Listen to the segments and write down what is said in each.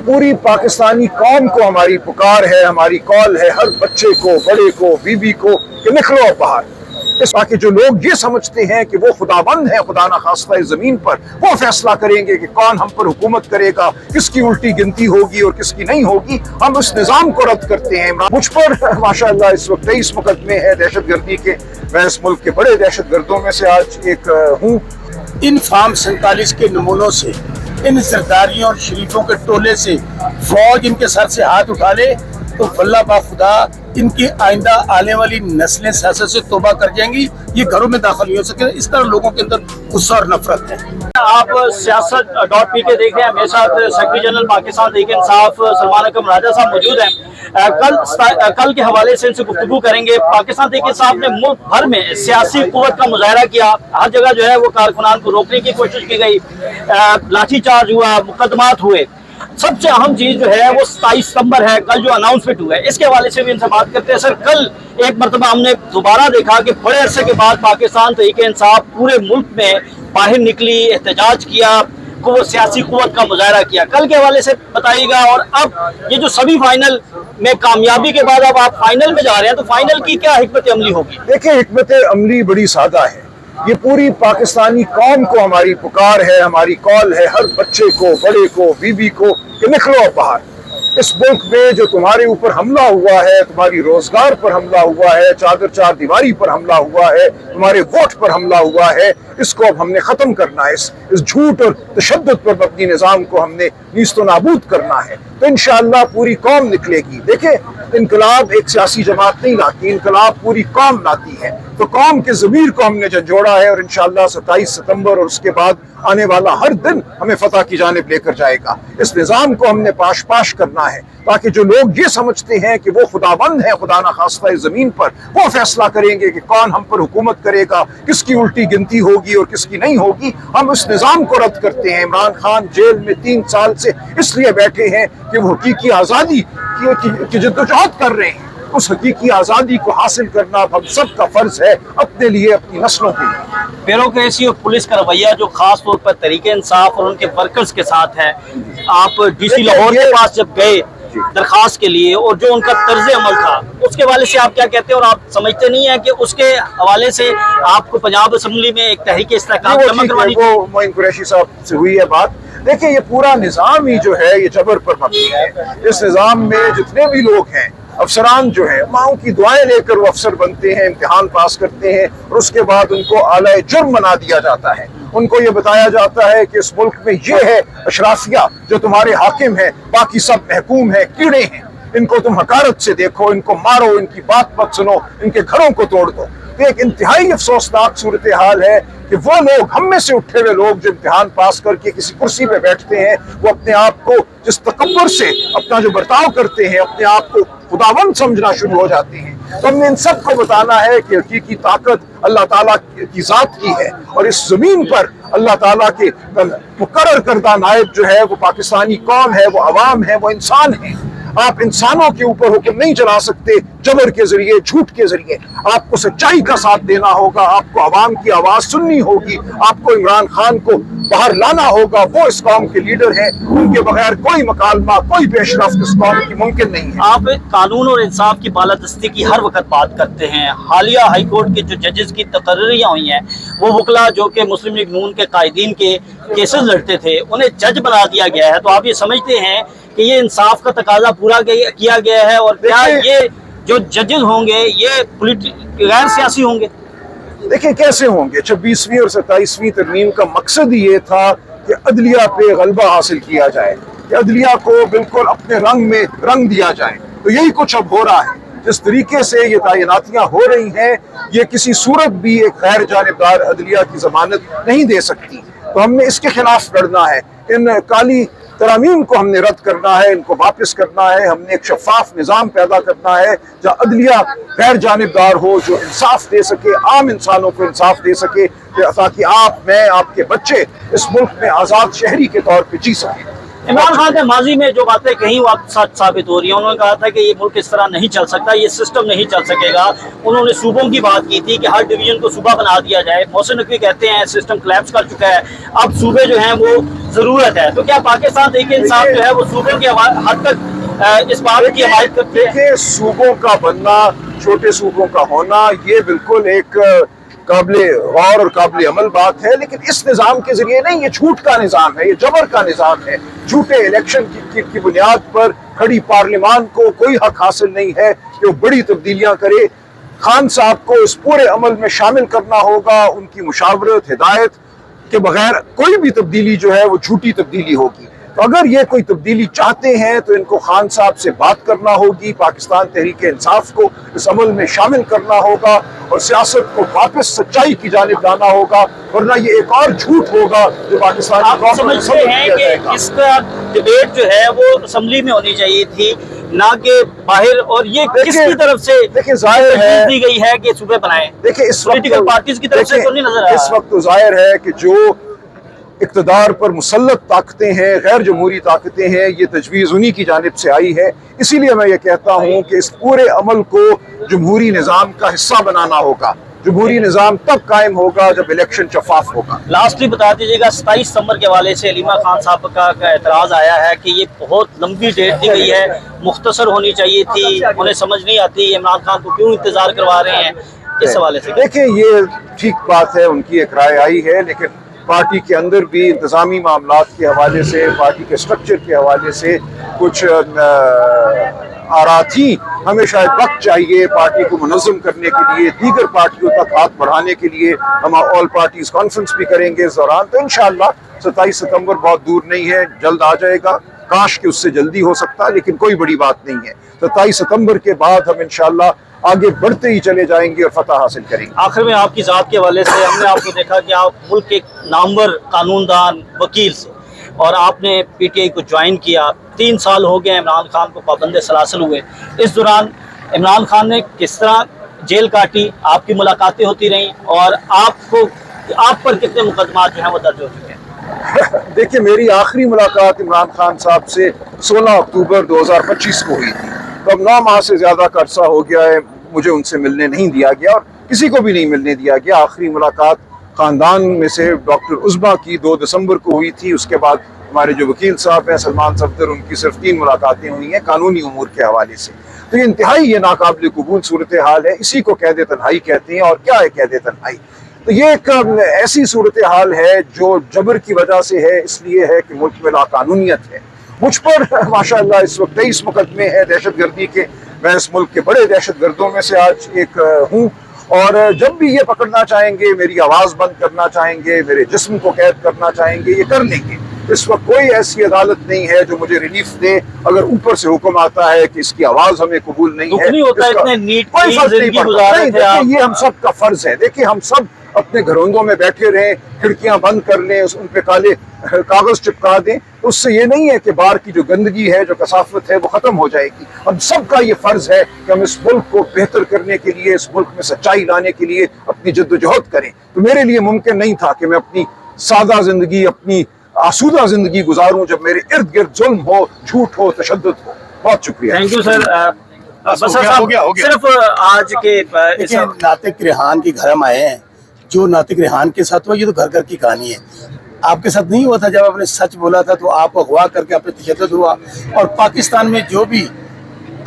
पूरी पाकिस्तानी कौम को हमारी पुकार है, हमारी कॉल है, हर बच्चे को, बड़े को, बीबी को कि निकलो अब बाहर। इस ताकि जो लोग ये समझते हैं कि वो खुदाबंद है, खुदा ना खास्ता इस जमीन पर वो फैसला करेंगे कि कौन हम पर हुकूमत करेगा, किसकी उल्टी गिनती होगी और किसकी नहीं होगी, हम उस निज़ाम को रद्द करते हैं। मुझ पर माशाअल्लाह इस वक्त 23 मुकदमे हैं दहशत गर्दी के। मैं इस मुल्क के बड़े दहशत गर्दों में से आज एक हूँ। इन फार्म 47 के नमूनों से, इन सरदारियों और शरीफों के टोले से फौज इनके सर से हाथ उठा ले तो वल्लाह बा खुदा इनकी आइंदा आने वाली नस्लें सियासत से तौबा कर जाएंगी, ये घरों में दाखिल नहीं हो सके। इस तरह लोगों के अंदर गुस्सा और नफरत है। आप siyaasat.pk देख रहे हैं। मेरे साथ सेक्रेटरी जनरल पाकिस्तान तहरीक इंसाफ सलमान अकरम राजा साहब मौजूद हैं। कल के हवाले से इनसे गुफ्तगू करेंगे। पाकिस्तान तहरीक इंसाफ ने मुल्क भर में सियासी कुव्वत का मुजाहरा किया। हर जगह जो है वो कारकुनान को रोकने की कोशिश की गई, लाठीचार्ज हुआ, मुकदमात हुए। सबसे अहम चीज जो है वो 27 सितंबर है, कल जो अनाउंसमेंट हुआ है, इसके हवाले से भी इनसे बात करते हैं। सर, कल एक मरतबा हमने दोबारा देखा कि बड़े अरसे के बाद पाकिस्तान तहरीक इंसाफ पूरे मुल्क में बाहर निकली, एहतजाज किया, वो सियासी कुव्वत का मुजाहरा किया। कल के हवाले से बताइएगा। और अब ये जो सभी फाइनल में कामयाबी के बाद अब आप फाइनल में जा रहे हैं, तो फाइनल की क्या हिकमत अमली होगी? देखिए, हिकमत अमली बड़ी सादा है। ये पूरी पाकिस्तानी कौम को हमारी पुकार है, हमारी कॉल है, हर बच्चे को, बड़े को, बीबी को कि निकलो अब बाहर। इस मुल्क में जो तुम्हारे ऊपर हमला हुआ है, तुम्हारी रोजगार पर हमला हुआ है, चादर चार दीवारी पर हमला हुआ है, तुम्हारे वोट पर हमला हुआ है, इसको अब हमने खत्म करना है। इस झूठ और तशद्दुद पर मबनी निज़ाम को हमने नीस्तो नाबूद करना है। तो इंशाअल्लाह पूरी कौम निकलेगी। देखें, इनकलाब एक सियासी जमात नहीं लाती, इनकलाब पूरी कौम लाती है। तो कौम के ज़मीर को हमने झंझोड़ा है और इंशाअल्लाह 27 सितंबर और उसके बाद आने वाला हर दिन हमें फतह की जानिब लेकर जाएगा। इस निज़ाम को हमने पाश पाश करना है ताकि जो लोग ये समझते हैं कि वो खुदाबंद है, खुदा ना खास्ता इस जमीन पर वो फैसला करेंगे कि कौन हम पर हुकूमत करेगा, किसकी उल्टी गिनती होगी और किसकी नहीं होगी, हम उस निज़ाम को रद्द करते हैं। इमरान खान जेल में 3 साल से इसलिए बैठे हैं कि वो हकीकी आज़ादी की जद्दोजहद कर रहे हैं। उस हकीकी आज़ादी को हासिल करना हम सब का फर्ज है, अपने लिए, अपनी नस्लों के लिए। ब्यूरोक्रेसी और पुलिस का रवैया जो खास तौर पर तहरीक इंसाफ और उनके वर्कर्स के साथ है, आप डीसी लाहौर के पास जब गए दरखास्त के लिए और जो उनका तर्ज अमल था, उसके हवाले से आप क्या कहते हैं? और आप समझते नहीं है कि उसके हवाले से आपको पंजाब असम्बली में एक तहरीक इस्तेहकाम जमा करवानी थी? वो मोइन कुरैशी साहब से हुई है बात। देखिए, ये पूरा निज़ाम ही जो है ये जबर पर मबनी है। इस निज़ाम में जितने भी लोग हैं, अफसरान जो है, माओ की दुआएं लेकर वो अफसर बनते हैं, इम्तिहान पास करते हैं और उसके बाद उनको आला जुर्म बना दिया जाता है। उनको ये बताया जाता है कि इस मुल्क में ये है अशराफिया जो तुम्हारे हाकिम है, बाकी सब महकूम है, कीड़े हैं, इनको तुम हकारत से देखो, इनको मारो, इनकी बात मत सुनो, इनके घरों को तोड़ दो। तो एक इंतहाई अफसोसनाक सूरत हाल है कि वो लोग, हम में से उठे हुए लोग जो इम्तिहान पास करके किसी कुर्सी पे बैठते हैं, वो अपने आप को जिस तकब्बुर से अपना जो बर्ताव करते हैं, अपने आप को खुदावंद समझना शुरू हो जाते हैं। तो हमने इन सब को बताना है कि हकीकी ताकत अल्लाह ताला की ज़ात की है और इस ज़मीन पर अल्लाह ताला के मुकर्रर करदा नायब जो है वो पाकिस्तानी कौम है, वो अवाम है, वो इंसान है। आप इंसानों के ऊपर हुक्म नहीं चला सकते जबर के जरिए, झूठ के जरिए। आपको सच्चाई का साथ देना होगा, आपको अवाम की आवाज़ सुननी होगी, आपको इमरान खान को बाहर लाना होगा। वो इस कौम के लीडर हैं, उनके बगैर कोई मकालमा, कोई पेशरफ्त इस कौम की मुमकिन नहीं है। आप कानून और इंसाफ की बालादस्ती की हर वक्त बात करते हैं। हालिया हाई कोर्ट के जो जजेस की तकर्रियाँ हुई हैं, वो वकला जो कि मुस्लिम लीग नून के कायदीन के केसेस लड़ते थे, उन्हें जज बना दिया गया है। तो आप ये समझते हैं कि ये इंसाफ का तकाजा पूरा किया गया है? और क्या ये जो जजेस होंगे ये गैर सियासी होंगे? देखिए, कैसे होंगे? 26वीं और 27वीं तरमीम का मकसद ही ये था कि अदलिया पे गलबा हासिल किया जाए, कि अदलिया को बिल्कुल अपने रंग में रंग दिया जाए। तो यही कुछ अब हो रहा है। जिस तरीके से ये तैनातियां हो रही हैं, ये किसी सूरत भी एक गैर जानिबदार अदलिया की जमानत नहीं दे सकती। तो हमने इसके खिलाफ लड़ना है। इन काली तरामीम को हमने रद्द करना है, इनको वापस करना है। हमने एक शफाफ निज़ाम पैदा करना है जहाँ अदलिया गैर जानिबदार हो, जो इंसाफ दे सके, आम इंसानों को इंसाफ दे सके, ताकि आप, मैं, आपके बच्चे इस मुल्क में आज़ाद शहरी के तौर पर जी सकें। इमरान खान ने माजी में जो बातें कही वो अब सच साबित हो रही हैं। उन्होंने कहा था कि ये मुल्क इस तरह नहीं चल सकता, ये सिस्टम नहीं चल सकेगा। उन्होंने सूबों की बात की थी कि हर डिवीजन को सूबा बना दिया जाए। मोहसिन नकवी कहते हैं सिस्टम कोलैप्स कर चुका है, अब सूबे जो हैं वो जरूरत है। तो क्या पाकिस्तान तहरीक इंसाफ जो है वो सूबों की हद तक इस बात की हमायत करती है? देखिए, सूबों का बनना, छोटे सूबों का होना, ये बिल्कुल एक काबिले गौर और काबिले अमल बात है, लेकिन इस निज़ाम के जरिए नहीं। ये झूठ का निज़ाम है, ये जबर का निज़ाम है। झूठे इलेक्शन की बुनियाद पर खड़ी पार्लियामान को कोई हक हासिल नहीं है कि वो बड़ी तब्दीलियां करे। खान साहब को इस पूरे अमल में शामिल करना होगा। उनकी मुशावरत, हिदायत के बगैर कोई भी तब्दीली जो है वो झूठी तब्दीली होगी। तो अगर ये कोई तब्दीली चाहते हैं तो इनको खान साहब से बात करना होगी, पाकिस्तान तहरीक इंसाफ को इस अमल में शामिल करना होगा और सियासत को वापस सच्चाई की जानिब लाना होगा, वरना ये एक और झूठ होगा जो पाकिस्तान आप समझते हैं कि इसका डिबेट जो है वो असेंबली में होनी चाहिए थी, ना कि बाहर? और ये किसकी तरफ से देखिए जाहिर है दी गई है कि सूबे बनाएं? देखिए इस वक्त पॉलिटिकल पार्टीज की तरफ से तो नहीं नजर आ रहा। इस वक्त तो जाहिर है कि जो इक़्तिदार पर मुसल्लत ताकतें हैं, गैर जमहूरी ताकतें हैं, ये तजवीज़ उन्हीं की जानिब से आई है। इसीलिए मैं ये कहता हूँ कि इस पूरे अमल को जमहूरी निज़ाम का हिस्सा बनाना होगा। जमहूरी निज़ाम तब कायम होगा जब इलेक्शन शफाफ होगा। लास्टली बता दीजिएगा, 27 सितंबर के हवाले से अलीमा खान साहब का एतराज़ आया है कि ये बहुत लंबी डेट दी गई है, मुख्तसर होनी चाहिए थी, उन्हें समझ नहीं आती इमरान खान को क्यों इंतज़ार करवा रहे हैं। इस हवाले से देखिए, ये ठीक बात है, उनकी एक राय आई है, लेकिन पार्टी के अंदर भी इंतज़ामी मामलात के हवाले से, पार्टी के स्ट्रक्चर के हवाले से कुछ आरा थी। हमें शायद वक्त चाहिए पार्टी को मुनज़्ज़म करने के लिए, दीगर पार्टियों तक हाथ बढ़ाने के लिए। हम ऑल पार्टीज कॉन्फ्रेंस भी करेंगे इस दौरान, तो इंशाअल्लाह 27 सितंबर बहुत दूर नहीं है, जल्द आ जाएगा। काश कि उससे जल्दी हो सकता, लेकिन कोई बड़ी बात नहीं है। 27 सितंबर के बाद हम इंशाअल्लाह आगे बढ़ते ही चले जाएंगे और फतह हासिल करेंगे। आखिर में आपकी ज़ात के हवाले से हमने आपको देखा कि आप मुल्क के नामवर कानूनदान वकील से, और आपने PTI को ज्वाइन किया। 3 साल हो गए इमरान खान को पाबंद सलासल हुए। इस दौरान इमरान खान ने किस तरह जेल काटी, आपकी मुलाकातें होती रहीं, और आप पर कितने मुकदमात जो हैं वो दर्ज हो चुके हैं? देखिए, मेरी आखिरी मुलाकात इमरान खान साहब से 16 अक्टूबर 2025 को हुई थी। तो अब 9 माह से ज़्यादा का अरसा हो गया है, मुझे उनसे मिलने नहीं दिया गया और किसी को भी नहीं मिलने दिया गया। आखिरी मुलाकात ख़ानदान में से डॉक्टर उज़मा की 2 दिसंबर को हुई थी। उसके बाद हमारे जो वकील साहब हैं सलमान सफदर, उनकी सिर्फ 3 मुलाकातें हुई हैं कानूनी उमूर के हवाले से। तो ये इंतहाई ये नाकाबिल कबूल सूरत हाल है। इसी को कैद तन्हाई कहते हैं। और क्या है कैद तन्हाई? तो ये एक ऐसी सूरत हाल है जो जबर की वजह से है, इसलिए है कि मुल्क में लाकानूनियत है। मुझ पर माशाअल्लाह इस वक्त 23 मुकदमे हैं दहशत गर्दी के। मैं इस मुल्क के बड़े दहशत गर्दों में से आज एक हूँ, और जब भी ये पकड़ना चाहेंगे, मेरी आवाज़ बंद करना चाहेंगे, मेरे जिस्म को कैद करना चाहेंगे, ये कर लेंगे। इस वक्त कोई ऐसी अदालत नहीं है जो मुझे रिलीफ दे। अगर ऊपर से हुक्म आता है कि इसकी आवाज़ हमें कबूल नहीं है, नहीं होता, इतने नीट कोई फर्क नहीं पड़ता। नहीं, देखिए, ये हम सब का फर्ज है। देखिए, हम सब अपने घरों में बैठे रहें, खिड़कियां बंद कर लें, उन पे काले कागज चिपका दें, तो उससे ये नहीं है कि बाहर की जो गंदगी है, जो कसाफत है, वो खत्म हो जाएगी। हम सबका ये फर्ज है कि हम इस मुल्क को बेहतर करने के लिए, इस मुल्क में सच्चाई लाने के लिए अपनी जद्दोजहद करें। तो मेरे लिए मुमकिन नहीं था कि मैं अपनी सादा जिंदगी, अपनी आसूदा जिंदगी गुजारूं जब मेरे इर्द गिर्द जुल्म हो, झूठ हो, तशद्दुद हो। बहुत शुक्रिया। Thank you sir. हो गया। सिर्फ आज के नातिक रेहान के घर हम आए हैं। जो नातिक रेहान के साथ हुआ, ये तो घर घर की कहानी है। आपके साथ नहीं हुआ था? जब आपने सच बोला था तो आप अगवा करके आप पे तशद्दुद हुआ। और पाकिस्तान में जो भी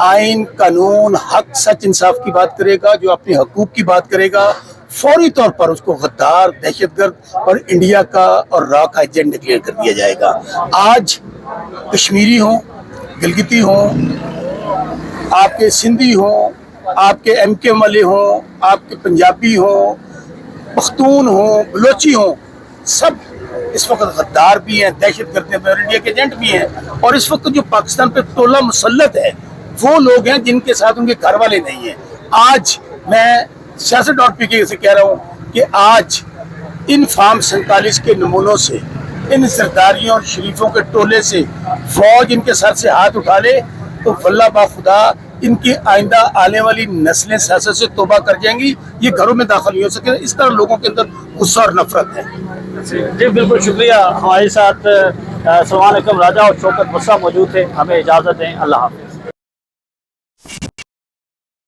आइन, कानून, हक, सच, इंसाफ की बात करेगा, जो अपने हकूक की बात करेगा, फौरी तौर पर उसको गद्दार, दहशतगर्द और इंडिया का और रॉ का एजेंट डिक्लेयर कर दिया जाएगा। आज कश्मीरी हों, गिलगिती हों, आपके सिंधी हों, आपके MK वाले हों, आपके पंजाबी हों, पख्तून हों, बलोची हों, सब इस वक्त गद्दार भी हैं, दहशतगर्द हैं, इंडिया के एजेंट भी हैं। और इस वक्त जो पाकिस्तान पे टोला मुसल्लत है, वो लोग हैं जिनके साथ उनके घर वाले नहीं हैं। आज मैं siyaset.pk से कह रहा हूँ कि आज इन फार्म 47 के नमूनों से, इन सरदारियों और शरीफों के टोले से फौज इनके सर से हाथ उठा ले तो वल्लाह बाखुदा इनकी आइंदा आने वाली नस्लें सियासत से तौबा कर जाएंगी। ये घरों में दाखिल नहीं हो सके। इस तरह लोगों के अंदर गुस्सा और नफरत है। जी बिल्कुल शुक्रिया। हमारे साथ सलमान अकरम राजा और शौकत बस्सा मौजूद थे। हमें इजाज़त दें, अल्लाह हाफ़िज़।